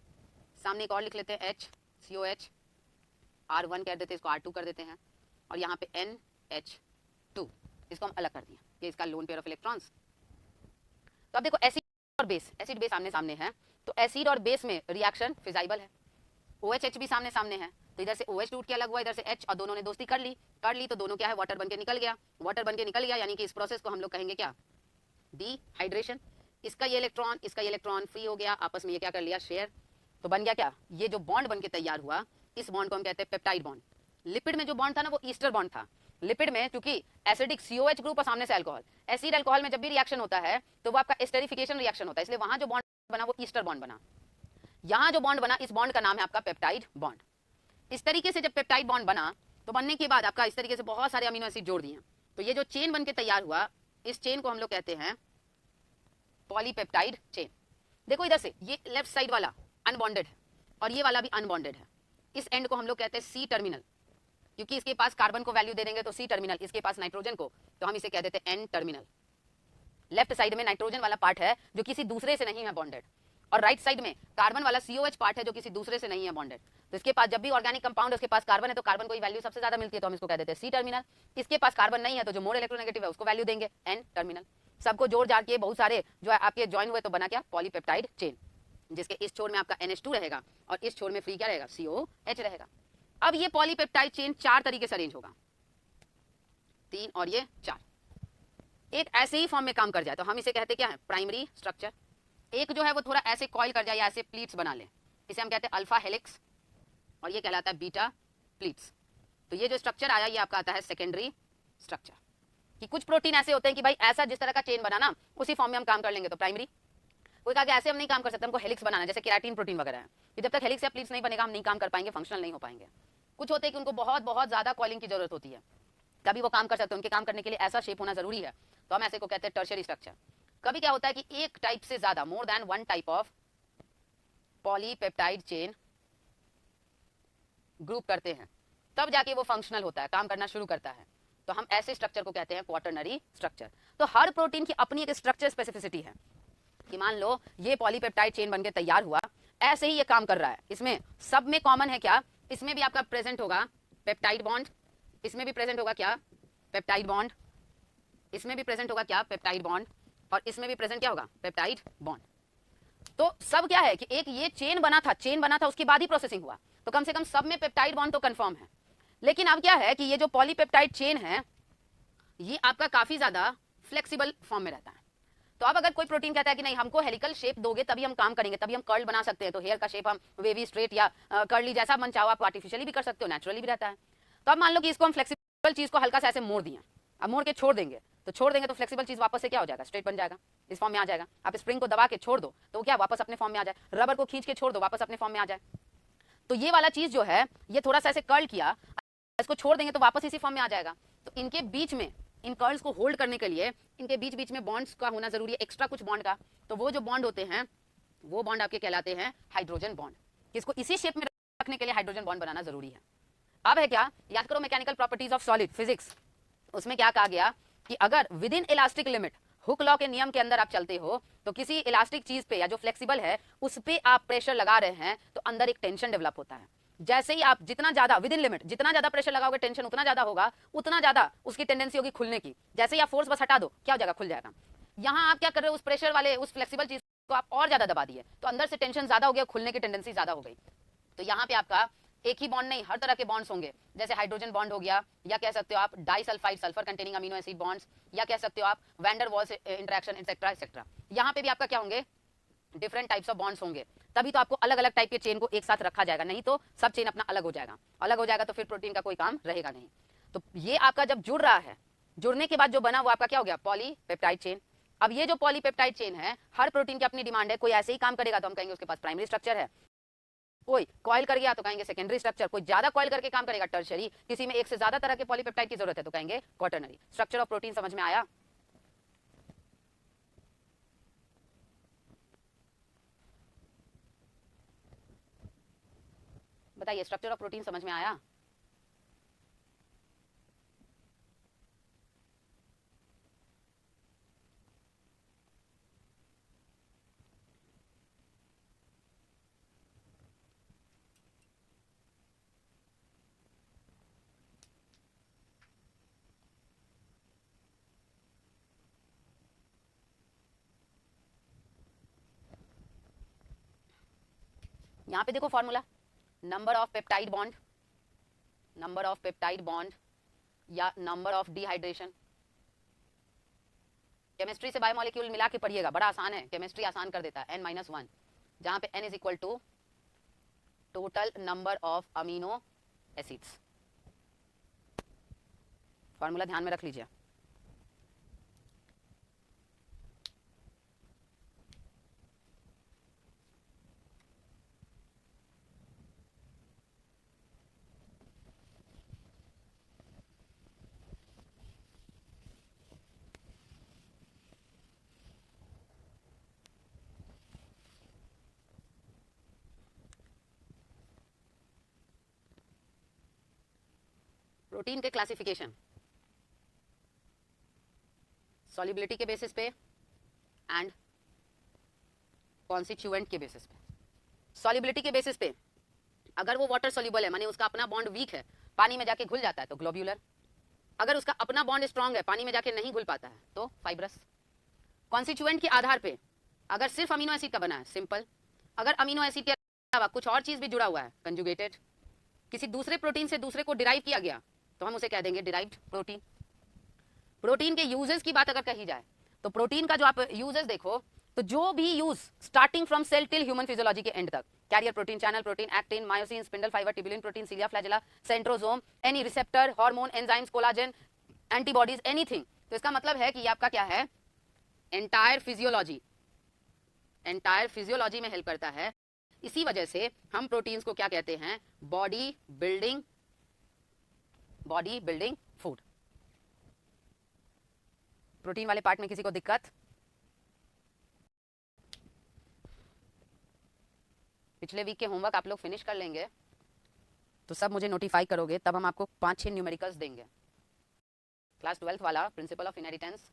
सामने एक और लिख लेते हैं H, COH, R1 कर देते हैं, इसको R2 कर देते हैं, और यहाँ पे NH2, इसको हम अलग कर दिया, ये इसका लोन पेयर ऑफ इलेक्ट्रॉन्स। तो अब देखो एसिड और बेस, एसिड बेस आमने सामने है, तो एसिड और बेस में रिएक्शन फिजाइबल है। OH भी सामने सामने है, तो इधर से OH टूट के अलग हुआ, इधर से H, और दोनों ने दोस्ती कर ली तो दोनों क्या है, वाटर बन के निकल गया। वाटर बन के निकल गया यानी कि इस प्रोसेस को हम लोग कहेंगे क्या, डिहाइड्रेशन। इसका ये इलेक्ट्रॉन फ्री हो गया, आपस में ये क्या कर लिया, शेयर, तो बन गया क्या, ये जो बॉन्ड बन के तैयार हुआ, इस बॉन्ड को हम कहते हैं पेप्टाइड बॉन्ड। लिपिड में जो बॉन्ड था ना वो ईस्टर बॉन्ड था। लिपिड में क्योंकि एसिडिक COH ग्रुप और सामने से अल्कोहल, एसिड अल्कोहल में जब भी रिएक्शन होता है तो वो आपका एस्टेरिफिकेशन रिएक्शन होता है, इसलिए वहां जो बॉन्ड बना वो ईस्टर बॉन्ड बना। यहां जो बॉन्ड बना, इस बॉन्ड का नाम है आपका पेप्टाइड बॉन्ड। इस तरीके से जब पेप्टाइड बॉन्ड बना तो बनने के बाद आपका इस तरीके से बहुत सारे अमीनो एसिड जोड़ दिए, तो ये जो चेन बन के तैयार हुआ, इस चेन को हम लोग कहते हैं पॉलीपेप्टाइड चेन। देखो इधर से ये लेफ्ट साइड वाला अनबॉन्डेड है और ये वाला भी अनबॉन्डेड है। इस एंड को हम लोग कहते हैं सी टर्मिनल, क्योंकि इसके पास कार्बन को वैल्यू दे देंगे तो सी टर्मिनल, इसके पास नाइट्रोजन को तो हम इसे कह देते हैं एन टर्मिनल। लेफ्ट साइड में नाइट्रोजन वाला पार्ट है जो किसी दूसरे से नहीं है बॉन्डेड, और राइट साइड में कार्बन वाला COH पार्ट है जो किसी दूसरे से नहीं है बॉन्डेड। तो इसके पास जब भी ऑर्गेनिक कंपाउंड है उसके पास कार्बन है तो कार्बन को ही वैल्यू सबसे ज्यादा मिलती है, तो हम इसको कह देते हैं सी टर्मिनल। इसके पास कार्बन नहीं है तो जो मोर इलेक्ट्रोनेगेटिव है उसको वैल्यू देंगे एन टर्मिनल। सबको जोड़ जाड़ के बहुत सारे जो आपके ज्वाइन हुए तो बना क्या, पॉलीपेप्टाइड चेन, जिसके इस छोर में आपका NH2 रहेगा और इस छोर में फ्री क्या रहेगा, COH रहेगा। अब ये पॉलीपेप्टाइड चेन 4 तरीके से अरेंज होगा, 3 और ये 4, एक ऐसे ही फॉर्म में काम कर जाए तो हम इसे कहते क्या है, प्राइमरी स्ट्रक्चर। एक जो है वो थोड़ा ऐसे कॉइल कर जाए या ऐसे प्लीट्स बना ले, इसे हम कहते हैं अल्फा हेलिक्स, और ये कहलाता है बीटा प्लीट्स। तो ये जो स्ट्रक्चर आया ये आपका आता है सेकेंडरी स्ट्रक्चर। कि कुछ प्रोटीन ऐसे होते हैं कि भाई ऐसा जिस तरह का चेन बनाना उसी फॉर्म में हम काम कर लेंगे तो प्राइमरी। कोई कहा कि ऐसे हम नहीं काम कर सकते, हमको हेलिक्स बनाना, जैसे केराटिन प्रोटीन वगैरह है, कि जब तक हेलिक्स या प्लीट्स नहीं बनेगा हम नहीं काम कर पाएंगे, फंक्शनल नहीं हो पाएंगे। कुछ होते हैं कि उनको बहुत बहुत ज्यादा कॉइलिंग की जरूरत होती है, तभी वो काम कर सकते हैं, उनके काम करने के लिए ऐसा शेप होना जरूरी है, तो हम ऐसे को कहते हैं टर्शियरी स्ट्रक्चर। कभी क्या होता है कि एक टाइप से ज्यादा, more than one type of polypeptide chain group करते हैं, तब जाके वो फंक्शनल होता है, काम करना शुरू करता है, तो हम ऐसे स्ट्रक्चर को कहते हैं क्वाटरनरी स्ट्रक्चर। तो हर प्रोटीन की अपनी एक स्ट्रक्चर स्पेसिफिसिटी है कि मान लो ये पॉलीपेप्टाइड चेन बनके तैयार हुआ, ऐसे ही ये काम कर रहा है। इसमें सब में कॉमन है क्या, इसमें भी आपका प्रेजेंट होगा पेप्टाइड बॉन्ड, इसमें भी प्रेजेंट होगा क्या पेप्टाइड बॉन्ड, इसमें भी प्रेजेंट होगा क्या पेप्टाइड बॉन्ड, और इसमें भी प्रेजेंट क्या होगा पेप्टाइड बॉन्ड। तो सब क्या है कि एक ये चेन बना था उसके बाद ही प्रोसेसिंग हुआ, तो कम से कम सब में पेप्टाइड बॉन्ड तो कंफर्म है। लेकिन अब क्या है कि ये जो पॉलीपेप्टाइड चेन है ये आपका काफी ज्यादा फ्लेक्सिबल फॉर्म में रहता है। तो अब अगर कोई प्रोटीन कहता है कि नहीं हमको हेलिकल शेप दोगे तभी हम काम करेंगे, तभी हम कर्ल बना सकते हैं, तो हेयर का शेप हम वेवी स्ट्रेट या कर्ली जैसा मन चाहो आप आर्टिफिशियली भी कर सकते हो, नेचुरली भी रहता है। तो अब मान लो कि इसको हम फ्लेक्सिबल चीज को हल्का सा ऐसे मोड़ दिए, अब मोड़ के छोड़ देंगे तो फ्लेक्सिबल चीज वापस से क्या हो जाएगा स्ट्रेट बन जाएगा, इस फॉर्म में आ जाएगा। आप स्प्रिंग को दबा के छोड़ दो तो क्या वापस अपने फॉर्म में आ जाए, रबर को खींच के छोड़ दो वापस अपने फॉर्म में आ जाए। तो ये वाला चीज जो है ये थोड़ा सा ऐसे कर्ल किया, इसको छोड़ देंगे तो वापस इसी फॉर्म में आ जाएगा। तो इनके बीच में इन कर्ल्स को होल्ड करने के लिए इनके बीच बीच में बॉन्ड्स का होना जरूरी है, एक्स्ट्रा कुछ बॉन्ड का। तो वो जो बॉन्ड होते हैं वो बॉन्ड आपके कहलाते हैं हाइड्रोजन बॉन्ड। इसको इसी शेप में रखने के लिए हाइड्रोजन बॉन्ड बनाना जरूरी है। अब है क्या, याद करो mechanical properties of solid physics, उसमें क्या कहा गया कि अगर with in elastic limit Hooke law के नियम के अंदर आप चलते हो तो किसी इलास्टिक चीज पे या जो फ्लेक्सिबल है उस पे आप प्रेशर लगा रहे हैं तो अंदर एक टेंशन डेवलप होता है। जैसे ही आप जितना ज्यादा विद इन लिमिट जितना ज्यादा प्रेशर लगाओगे टेंशन उतना ज्यादा होगा, उतना ज्यादा उसकी टेंडेंसी होगी खुलने की। जैसे ही आप फोर्स बस हटा दो क्या हो जाएगा, खुल जाएगा। यहाँ आप क्या कर रहे हो, उस प्रेशर वाले उस फ्लेक्सिबल चीज को आप और ज्यादा दबा दिए तो अंदर से टेंशन ज्यादा हो गया, खुलने की टेंडेंसी ज्यादा हो गई। तो यहाँ पे आपका एक ही बॉन्ड नहीं हर तरह के बॉन्ड्स होंगे, जैसे हाइड्रोजन बॉन्ड हो गया, या कह सकते हो आप disulphide sulphur containing amino acid bonds, या कह सकते हो आप van der Waals interaction etcetera etcetera. यहाँ पे भी आपका क्या होंगे डिफरेंट टाइप्स ऑफ बॉन्ड्स होंगे, तभी तो आपको अलग अलग टाइप के चेन को एक साथ रखा जाएगा, नहीं तो सब चेन अपना अलग हो जाएगा तो फिर प्रोटीन का कोई काम रहेगा नहीं। तो ये आपका जब जुड़ रहा है, जुड़ने के बाद जो बना वो आपका क्या हो गया पॉलीपेप्टाइड चेन। अब ये जो पॉलीपेप्टाइड चेन है हर प्रोटीन की अपनी डिमांड है, कोई ऐसे ही काम करेगा तो हम कहेंगे उसके पास प्राइमरी स्ट्रक्चर है, कोई कॉइल कर गया तो कहेंगे सेकेंडरी स्ट्रक्चर, कोई ज्यादा कॉइल करके काम करेगा टर्शरी, किसी में एक से ज्यादा तरह के पॉलीपेप्टाइड की जरूरत है तो कहेंगे क्वाटरनरी। स्ट्रक्चर ऑफ प्रोटीन समझ में आया? बताइए स्ट्रक्चर ऑफ प्रोटीन समझ में आया? यहां पे देखो formula, number of peptide bond या नंबर ऑफ डिहाइड्रेशन। केमिस्ट्री से बायोमोलिक्यूल मिला के पढ़िएगा, बड़ा आसान है, केमिस्ट्री आसान कर देता है। n-1 जहां पे n is equal to total number of amino acids. Formula ध्यान में रख लीजिए। प्रोटीन के क्लासिफिकेशन सॉल्युबिलिटी के बेसिस पे एंड कॉन्स्टिट्यूएंट के बेसिस पे। सॉल्युबिलिटी के बेसिस पे अगर वो वाटर सॉल्युबल है माने उसका अपना बॉन्ड वीक है, पानी में जाके घुल जाता है तो ग्लोब्यूलर। अगर उसका अपना बॉन्ड स्ट्रांग है, पानी में जाके नहीं घुल पाता है तो फाइब्रस। कॉन्स्टिट्यूएंट के आधार पे अगर सिर्फ अमीनो एसिड का बना है सिंपल, अगर अमीनो एसिड के अलावा कुछ और चीज भी जुड़ा हुआ है कंजुगेटेड, किसी दूसरे प्रोटीन से दूसरे को डिराइव किया गया तो हम उसे कह देंगे डिराइव्ड प्रोटीन। प्रोटीन के यूजेस की बात अगर कही जाए तो प्रोटीन का जो आप यूजेस देखो तो जो भी use starting from cell till human physiology के एंड तक, carrier protein, channel protein, actin, myosin, spindle fibre, tubulin protein, cilia flagella, centrosome, any receptor, hormone, enzymes, collagen, antibodies, anything. तो इसका मतलब है कि ये आपका क्या है एंटायर फिजियोलॉजी में हेल्प करता है। इसी वजह से हम प्रोटीन्स को क्या कहते हैं बॉडी बिल्डिंग फूड। प्रोटीन वाले पार्ट में किसी को दिक्कत? पिछले वीक के होमवर्क आप लोग फिनिश कर लेंगे तो सब मुझे नोटिफाई करोगे, तब हम आपको 5-6 न्यूमेरिकल्स देंगे। क्लास 12th वाला principle of inheritance,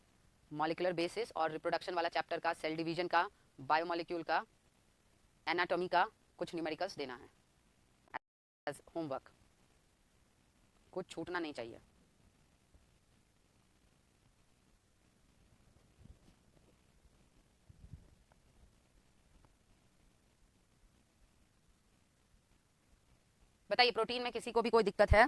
molecular basis और रिप्रोडक्शन वाला चैप्टर का, सेल डिवीजन का, बायोमोलिक्यूल का, एनाटॉमी का कुछ न्यूमेरिकल्स देना है एज होमवर्क, कुछ छूटना नहीं चाहिए। बताइए प्रोटीन में किसी को भी कोई दिक्कत है?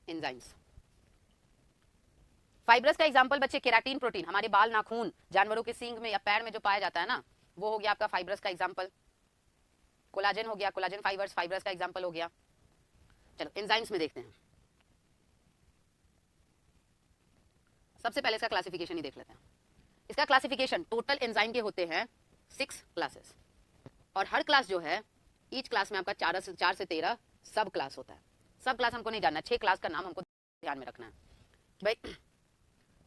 एंजाइम्स, फाइब्रस का एग्जांपल बच्चे केराटिन प्रोटीन, हमारे बाल, नाखून, जानवरों के सींग में या पैर में जो पाया जाता है ना, वो हो गया आपका फाइब्रस का एग्जांपल। कोलाजन हो गया, कोलाजन फाइबर्स फाइब्रस का एग्जांपल हो गया। चलो एंजाइम्स में देखते हैं। सबसे पहले इसका क्लासिफिकेशन ही देख लेते हैं। इसका क्लासिफिकेशन, टोटल एंजाइम के होते हैं 6 क्लासेस, और हर क्लास जो है, ईच क्लास में आपका 4 से 13 सब क्लास होता है। सब क्लास हमको नहीं जानना, 6 क्लास का नाम हमको ध्यान में रखना है भाई।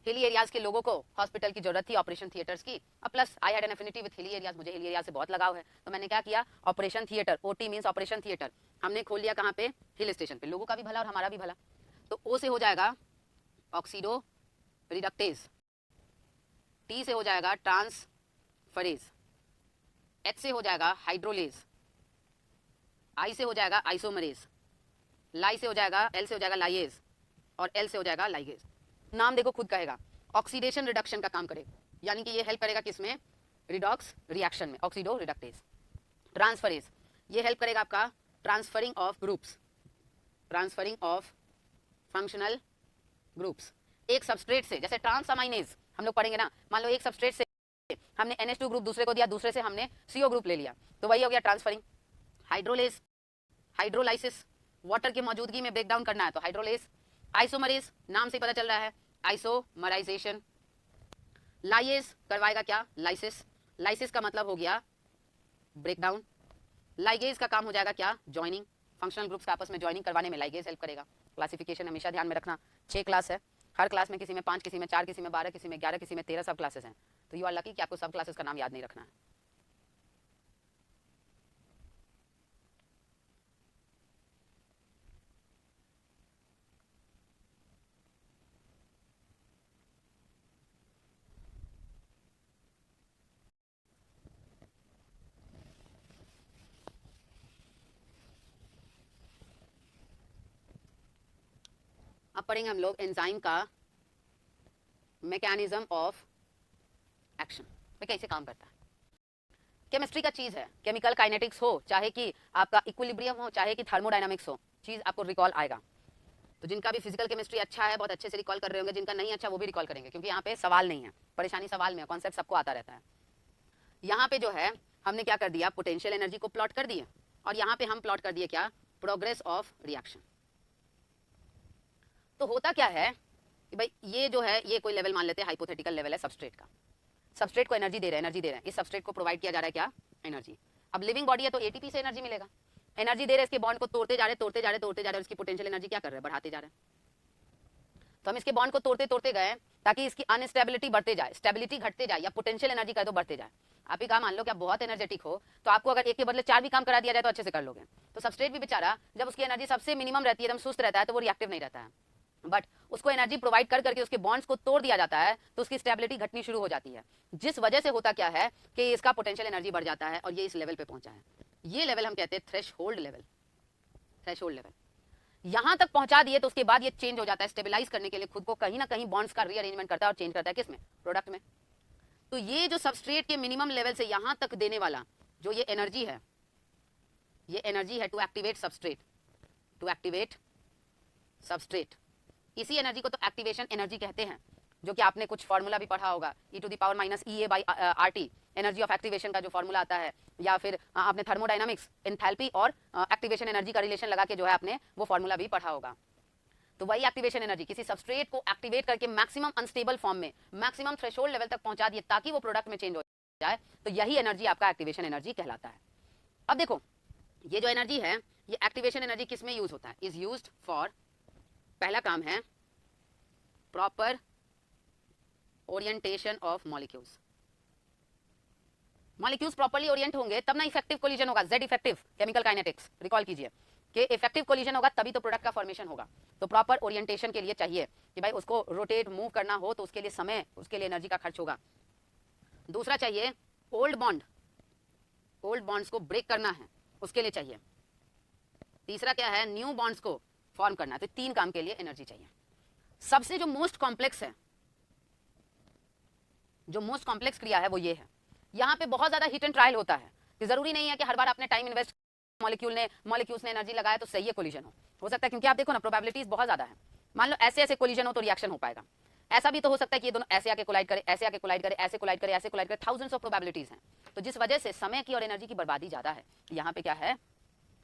हिली एरियाज के लोगों को हॉस्पिटल की जरूरत थी, ऑपरेशन थिएटर्स की, plus I had an affinity with hilly areas, मुझे हिली एरिया से बहुत लगाव है, तो मैंने क्या किया, operation theatre, OT means operation theatre, हमने खोल लिया कहाँ पे, हिल स्टेशन पे, लोगों का भी भला और हमारा भी भला। तो ओ से हो जाएगा ऑक्सीडो रिडक्टेज, टी से हो जाएगा ट्रांसफरेज, एच से हो जाएगा हाइड्रोलेज, आई से हो जाएगा आइसोमरेज, लाई से हो जाएगा, एल से हो जाएगा लाइएज, और एल से हो जाएगा लाइगेज। नाम देखो खुद कहेगा, ऑक्सीडेशन रिडक्शन का काम करेगा, यानी कि ये हेल्प करेगा किसमें, रिडॉक्स रिएक्शन में, ऑक्सीडो रिडक्टेज। ट्रांसफरेज, ये हेल्प करेगा आपका transferring of groups, transferring of functional groups एक सबस्ट्रेट से, जैसे ट्रांसअमाइनेज हम लोग पढ़ेंगे ना, मान लो एक सबस्ट्रेट से हमने NH2 ग्रुप दूसरे को दिया, दूसरे से हमने CO ग्रुप ले लिया, तो वही हो गया ट्रांसफरिंग। हाइड्रोलेज, हाइड्रोलाइसिस, वाटर की मौजूदगी में ब्रेक डाउन करना है तो हाइड्रोलेज। आइसोमरेज, नाम से पता चल रहा है, आइसोमराइजेशन। लाइएज करवाएगा क्या, लाइसिस, लाइसिस का मतलब हो गया ब्रेक डाउन। लाइगेज का काम हो जाएगा क्या, ज्वाइनिंग, फंक्शनल ग्रुप्स का आपस में ज्वाइनिंग करवाने में लाइगेज हेल्प करेगा। क्लासिफिकेशन हमेशा ध्यान में रखना, 6 क्लास है, हर क्लास में किसी में 5, किसी में 4, किसी में 12, किसी में 11, किसी में 13 सब क्लासेस हैं, तो यू आर लकी कि आपको सब क्लासेस का नाम याद नहीं रखना है। अब पढ़ेंगे हम लोग एंजाइम का मैकेनिज्म ऑफ एक्शन, वे कैसे काम करता है। केमिस्ट्री का चीज है, केमिकल काइनेटिक्स हो, चाहे कि आपका इक्विलिब्रियम हो, चाहे कि थर्मोडायनामिक्स हो, चीज आपको रिकॉल आएगा। तो जिनका भी फिजिकल केमिस्ट्री अच्छा है बहुत अच्छे से रिकॉल कर रहे होंगे, जिनका नहीं अच्छा वो भी रिकॉल करेंगे, क्योंकि यहाँ पे सवाल नहीं है, परेशानी सवाल में है, कॉन्सेप्ट सबको आता रहता है। यहाँ पे जो है हमने क्या कर दिया, पोटेंशियल एनर्जी को प्लॉट कर दिए, और यहाँ पे हम प्लॉट कर दिए क्या, प्रोग्रेस ऑफ रिएक्शन। तो होता क्या है कि भाई ये जो है, ये कोई लेवल मान लेते हैं, हाइपोथेटिकल लेवल है सबस्ट्रेट का, सबस्ट्रेट को एनर्जी दे रहे हैं, इस सबस्ट्रेट को प्रोवाइड किया जा रहा है क्या, एनर्जी। अब लिविंग बॉडी है तो एटीपी से एनर्जी मिलेगा, एनर्जी दे रहे हैं, इसके बॉन्ड को तोड़ते जा रहे, इसकी पोटेंशियल एनर्जी क्या कर रहे हैं, बढ़ाते जा रहे हैं। तो हम इसके बॉन्ड को तोड़ते गए ताकि इसकी अनस्टेबिलिटी बढ़ते जाए, स्टेबिलिटी घटते जाए, या पोटेंशियल एनर्जी कर दो बढ़ते जाए। आप ही कहा, मान लो कि आप बहुत एनर्जेटिक हो, तो आपको अगर एक के बदले 4 भी काम करा दिया जाए तो अच्छे से कर लोगे। तो सबस्ट्रेट भी बेचारा जब उसकी एनर्जी सबसे मिनिमम रहती है, एकदम सुस्त रहता है, तो वो रिएक्टिव नहीं रहता है, बट उसको एनर्जी प्रोवाइड कर करके उसके बॉन्ड्स को तोड़ दिया जाता है, तो उसकी स्टेबिलिटी घटनी शुरू हो जाती है, जिस वजह से होता क्या है कि इसका पोटेंशियल एनर्जी बढ़ जाता है, और ये इस लेवल पे पहुंचा है। ये लेवल हम कहते हैं थ्रेशहोल्ड लेवल, थ्रेशहोल्ड लेवल। यहां तक पहुंचा दिए तो उसके बाद ये चेंज हो जाता है, स्टेबलाइज करने के लिए खुद को कहीं ना कहीं बॉन्ड्स का रीअरेंजमेंट करता है और चेंज करता है, किसमें, प्रोडक्ट में। तो ये जो सबस्ट्रेट के मिनिमम लेवल से यहां तक देने वाला जो ये एनर्जी है, ये एनर्जी है to activate substrate, to activate substrate. इसी एनर्जी को तो एक्टिवेशन एनर्जी कहते हैं, जो कि आपने कुछ फॉर्मूला भी पढ़ा होगा, E⁻⁻ एनर्जी ऑफ एक्टिवेशन का जो फॉर्मूला आता है, या फिर आपने थर्मोडायनामिक्स, एंथैल्पी और एक्टिवेशन एनर्जी का रिलेशन लगा के जो है आपने वो फॉर्मूला भी पढ़ा होगा। तो वही एक्टिवेशन एनर्जी किसी सबस्ट्रेट को एक्टिवेट करके मैक्सिमम अनस्टेबल फॉर्म में मैक्सिमम थ्रेशोल्ड लेवल तक पहुंचा दिए ताकि वो प्रोडक्ट में चेंज हो जाए, तो यही एनर्जी आपका एक्टिवेशन एनर्जी कहलाता है। अब देखो ये जो एनर्जी है, ये एक्टिवेशन एनर्जी किस में यूज होता है? इज यूज्ड फॉर, पहला काम है proper orientation of molecules. Molecules properly Orient होंगे तब ना इफेक्टिव कोलिजन होगा, Z effective chemical kinetics recall कीजिए कि इफेक्टिव कोलिजन होगा तभी तो प्रोडक्ट का फॉर्मेशन होगा। तो प्रॉपर ओरिएंटेशन के लिए चाहिए कि भाई उसको रोटेट मूव करना हो तो उसके लिए समय, उसके लिए एनर्जी का खर्च होगा। दूसरा चाहिए ओल्ड बॉन्ड, ओल्ड बॉन्ड्स को ब्रेक करना है उसके लिए चाहिए। तीसरा क्या है? न्यू बॉन्ड्स को फॉर्म करना है। तो 3 काम के लिए एनर्जी चाहिए। सबसे जो मोस्ट कॉम्प्लेक्स है, जो मोस्ट कॉम्प्लेक्स क्रिया है वो ये है। यहाँ पे बहुत ज्यादा हिट एंड ट्रायल होता है कि जरूरी नहीं है कि हर बार आपने टाइम इन्वेस्ट मॉलिक्यूल्स ने एनर्जी लगाया तो सही है कोलिजन हो सकता है, क्योंकि आप देखो ना प्रोबेबिलिटीज बहुत ज्यादा है। मान लो ऐसे ऐसे कोलिजन हो तो रिएक्शन हो पाएगा। ऐसा भी तो हो सकता है कि ये दोनों ऐसे आके कोलाइड करे, ऐसे आके कोलाइड करे, ऐसे कोलाइड करे, ऐसे कोलाइड करे, थाउजेंड्स ऑफ प्रोबेबिलिटीज हैं। तो जिस वजह से समय की और एनर्जी की बर्बादी ज्यादा है। यहाँ पे क्या है?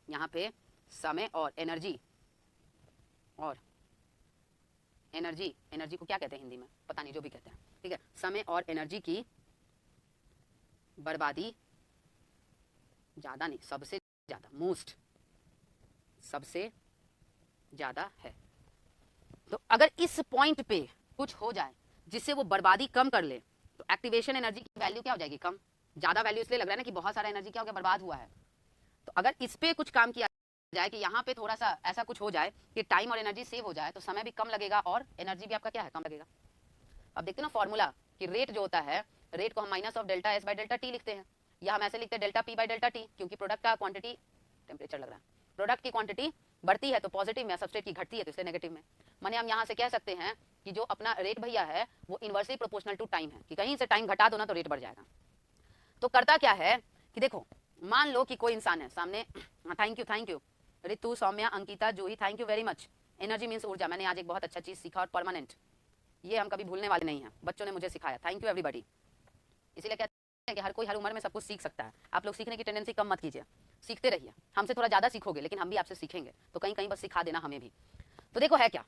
यहाँ पे समय और एनर्जी एनर्जी को क्या कहते हैं हिंदी में पता नहीं, जो भी कहते हैं, ठीक है। समय और एनर्जी की बर्बादी ज्यादा नहीं, सबसे ज्यादा, मोस्ट सबसे ज्यादा है। तो अगर इस पॉइंट पे कुछ हो जाए जिससे वो बर्बादी कम कर ले तो एक्टिवेशन एनर्जी की वैल्यू क्या हो जाएगी? कम। ज्यादा वैल्यू इसलिए लग रहा है ना कि बहुत सारा एनर्जी क्या हो गया? बर्बाद हुआ है। तो अगर इस पे कुछ काम किया जाए कि यहाँ पे थोड़ा सा ऐसा कुछ हो जाए कि टाइम और एनर्जी सेव हो जाए तो समय भी कम लगेगा और एनर्जी भी आपका क्या है? कम लगेगा। अब देखते ना फॉर्मूला कि रेट जो होता है, रेट को हम minus of delta S by delta T लिखते हैं, या हम ऐसे लिखते हैं delta P by delta T, क्योंकि प्रोडक्ट का क्वांटिटी, टेम्परेचर लग रहा है, प्रोडक्ट की क्वांटिटी बढ़ती है तो पॉजिटिव में, सब्सट्रेट की घटती है तो इसलिए नेगेटिव में। माने हम यहाँ से कह सकते हैं कि जो अपना रेट भैया है वो इनवर्सली प्रोपोर्शनल टू टाइम है, कि कहीं से टाइम घटा दो ना तो रेट बढ़ जाएगा। तो करता क्या है कि देखो मान लो कि कोई इंसान है सामने, thank you Ritu, Saumya, Ankita, Juhi, thank you very much. Energy means ऊर्जा। मैंने आज एक बहुत अच्छा चीज सीखा और परमानेंट, ये हम कभी भूलने वाले नहीं हैं, बच्चों ने मुझे सिखाया। Thank you everybody. इसीलिए कहते हैं कि हर कोई हर उम्र में सब कुछ सीख सकता है। आप लोग सीखने की टेंडेंसी कम मत कीजिए, सीखते रहिए। हमसे थोड़ा ज्यादा सीखोगे लेकिन हम भी आपसे सीखेंगे, तो कहीं कहीं बस सिखा देना हमें भी। तो देखो है क्या